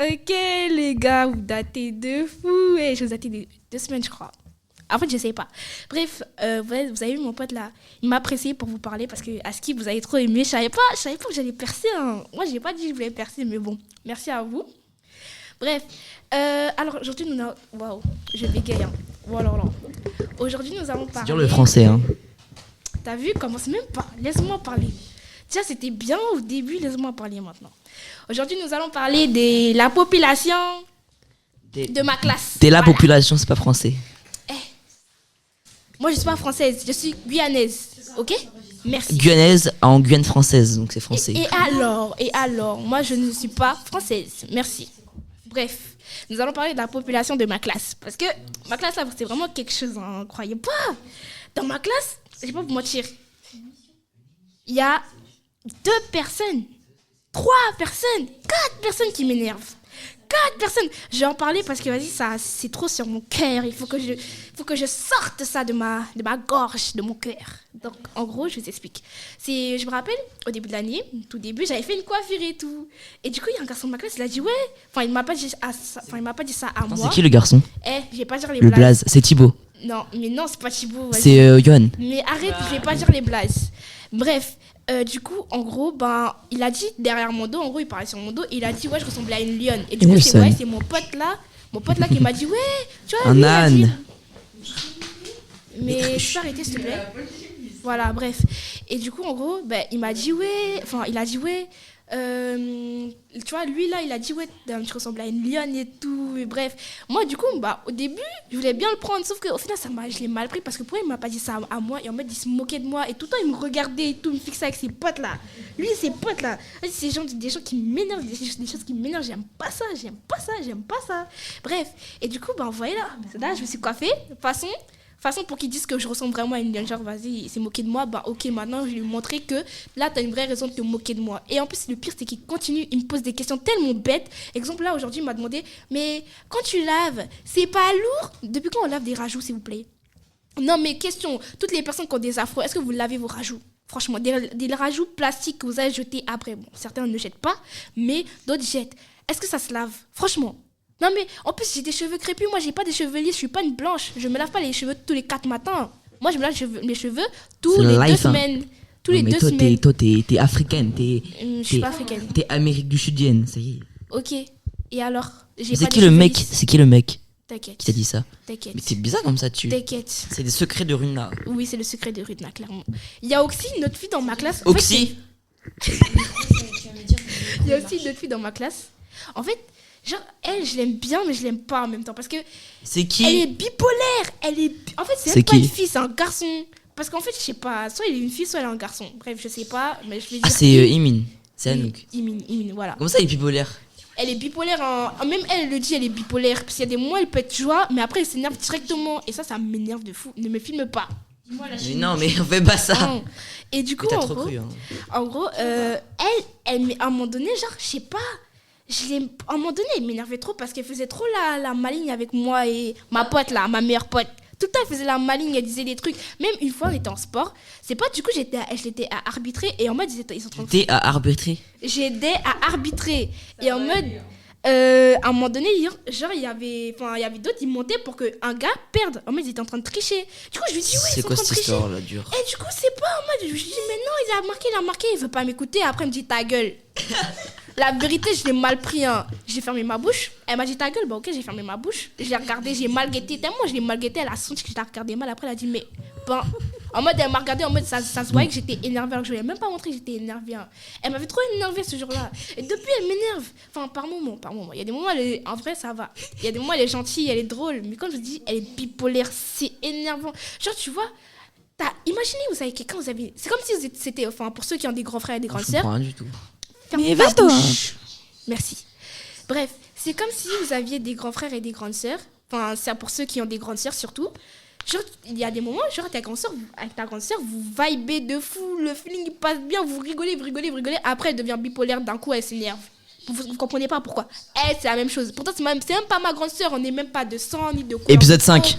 Ok, les gars, vous datez de fou. Et je vous datez de 2 semaines, je crois. En fait, je sais pas. Bref, vous avez vu mon pote là. Il m'a pressé pour vous parler parce que Aski, vous avez trop aimé. Je savais pas que j'allais percer. Hein. Moi, j'ai pas dit que je voulais percer, mais bon, merci à vous. Bref, alors aujourd'hui, nous avons... Waouh, je bégaye. Hein. Voilà. Aujourd'hui, nous allons parler... C'est dur le français, hein. T'as vu, commence même pas. Laisse-moi parler. Déjà, c'était bien au début, laisse-moi parler maintenant. Aujourd'hui, nous allons parler de la population de ma classe. T'es la population, c'est pas français. Moi, je suis pas française, je suis guyanaise. Ok? Merci. Guyanaise en Guyane française, donc c'est français. Et alors, moi, je ne suis pas française. Merci. Bref, nous allons parler de la population de ma classe. Parce que ma classe, là, c'est vraiment quelque chose, hein, croyez pas. Dans ma classe, je vais pas vous mentir, il y a 2 personnes, 3 personnes, 4 personnes qui m'énervent. 4 personnes. Je vais en parler parce que, vas-y, ça, c'est trop sur mon cœur. Il faut que je sorte ça de ma gorge, de mon cœur. Donc, en gros, je vous explique. Je me rappelle, au début de l'année, tout début, j'avais fait une coiffure et tout. Et du coup, il y a un garçon de ma classe, il a dit, ouais. Enfin, il m'a pas dit ça à moi. C'est qui le garçon? Je vais pas dire les Le blazes. blaze, c'est Thibaut. Non, mais non, c'est pas Thibaut. Vas-y. C'est Johan. Mais arrête, je vais pas dire les blazes. Bref, du coup, en gros, il a dit derrière mon dos, en gros, il parlait sur mon dos, et il a dit, ouais, je ressemblais à une lionne. Et du coup, c'est mon pote là qui m'a dit, ouais, tu vois, un âne. Mais je peux arrêter, s'il te plaît. Voilà, bref. Et du coup, en gros, il m'a dit, ouais, tu vois, lui là, il a dit, ouais, tu ressembles à une lionne et tout, et bref. Moi, du coup, au début, je voulais bien le prendre, sauf qu'au final, je l'ai mal pris parce que pourquoi il m'a pas dit ça à moi, et en fait, il se moquait de moi, et tout le temps, il me regardait et tout, il me fixait avec ses potes là. Lui, ses potes là, c'est des gens qui m'énervent, des choses qui m'énervent, j'aime pas ça. Bref, et du coup, vous voyez là, je me suis coiffée, façon pour qu'ils disent que je ressemble vraiment à une lionne, genre vas-y, il s'est moqué de moi, ok, maintenant je vais lui montrer que là t'as une vraie raison de te moquer de moi. Et en plus le pire c'est qu'il continue, il me pose des questions tellement bêtes. Exemple là aujourd'hui il m'a demandé, mais quand tu laves, c'est pas lourd? Depuis quand on lave des rajouts s'il vous plaît? Non mais question, toutes les personnes qui ont des afros, est-ce que vous lavez vos rajouts? Franchement, des rajouts plastiques que vous avez jetés après, bon certains ne jettent pas, mais d'autres jettent. Est-ce que ça se lave? Franchement. Non mais en plus j'ai des cheveux crépus, moi j'ai pas des cheveux lisses, je suis pas une blanche, je me lave pas les cheveux tous les 4 matins. Moi je me lave mes cheveux tous les 2 semaines. Tous les 2 semaines. Toi t'es africaine, je suis pas africaine. T'es Amérique du Sudienne, ça y est. Ok, et alors C'est qui le mec T'inquiète. Qui t'a dit ça? T'inquiète. Mais c'est bizarre comme ça T'inquiète. C'est des secrets de Runa. Oui, c'est le secret de Runa, clairement. Il y a aussi une autre fille dans ma classe. Oxy. Il y a aussi une autre fille dans ma classe. En fait, genre, elle, je l'aime bien, mais je l'aime pas en même temps. Parce que. C'est qui? Elle est bipolaire. En fait, c'est même pas une fille, c'est un garçon. Parce qu'en fait, je sais pas, soit il est une fille, soit il est un garçon. Bref, je sais pas, mais je vais dire. Ah, c'est Imin. C'est Anouk. Imin, voilà. Comment ça, il est bipolaire? Elle est bipolaire, même elle le dit, elle est bipolaire. Parce qu'il y a des moments, elle peut être joie, mais après, elle s'énerve directement. Et ça m'énerve de fou. Ne me filme pas. Mais non, mais on fait pas ça. Non. Et du coup, en gros, elle, à un moment donné, genre, je sais pas. À un moment donné, elle m'énervait trop parce qu'elle faisait trop la maligne avec moi et ma pote là, ma meilleure pote. Tout le temps, elle faisait la maligne, elle disait des trucs. Même une fois, on était en sport. C'est pas du coup, j'étais à arbitrer et en mode, ils sont en train de... T'es à arbitrer? J'aidais à arbitrer. Et en mode, à un moment donné, genre, il y avait d'autres, ils montaient pour qu'un gars perde. En mode, ils étaient en train de tricher. Du coup, je lui dis, ouais, ils sont en train de tricher. C'est quoi cette histoire là, dure? Et du coup, c'est pas en mode, je lui dis, mais non, il a marqué, il veut pas m'écouter. Après, il me dit, ta gueule. La vérité, je l'ai mal pris. Hein. J'ai fermé ma bouche. Elle m'a dit ta gueule. Ok, j'ai fermé ma bouche. Je l'ai regardé, j'ai mal guetté. Tellement je l'ai mal guetté, elle a senti que je l'ai regardé mal. Après, elle a dit, mais bon. En mode, elle m'a regardé, en mode, ça se voyait que j'étais énervée. Alors, je ne lui ai même pas montré que j'étais énervée. Hein. Elle m'avait trop énervée ce jour-là. Et depuis, elle m'énerve. Enfin, par moment. Il y a des moments, en vrai, ça va. Il y a des moments, elle est gentille, elle est drôle. Mais quand je dis, elle est bipolaire, c'est énervant. Genre, tu vois. Imaginez, vous avez quelqu'un, c'est comme si c'était, enfin, pour ceux qui ont des grands frères et des grandes sœurs. Je comprends rien du tout. Mais va-t'en. Merci. Bref, c'est comme si vous aviez des grands frères et des grandes sœurs. Enfin, c'est pour ceux qui ont des grandes sœurs surtout. Genre, il y a des moments, genre, avec ta grande sœur, vous vibez de fou, le feeling il passe bien, vous rigolez. Après, elle devient bipolaire, d'un coup, elle s'énerve. Vous comprenez pas pourquoi. Elle, c'est la même chose. Pourtant, c'est même pas ma grande sœur, on n'est même pas de sang ni de quoi. Épisode 5.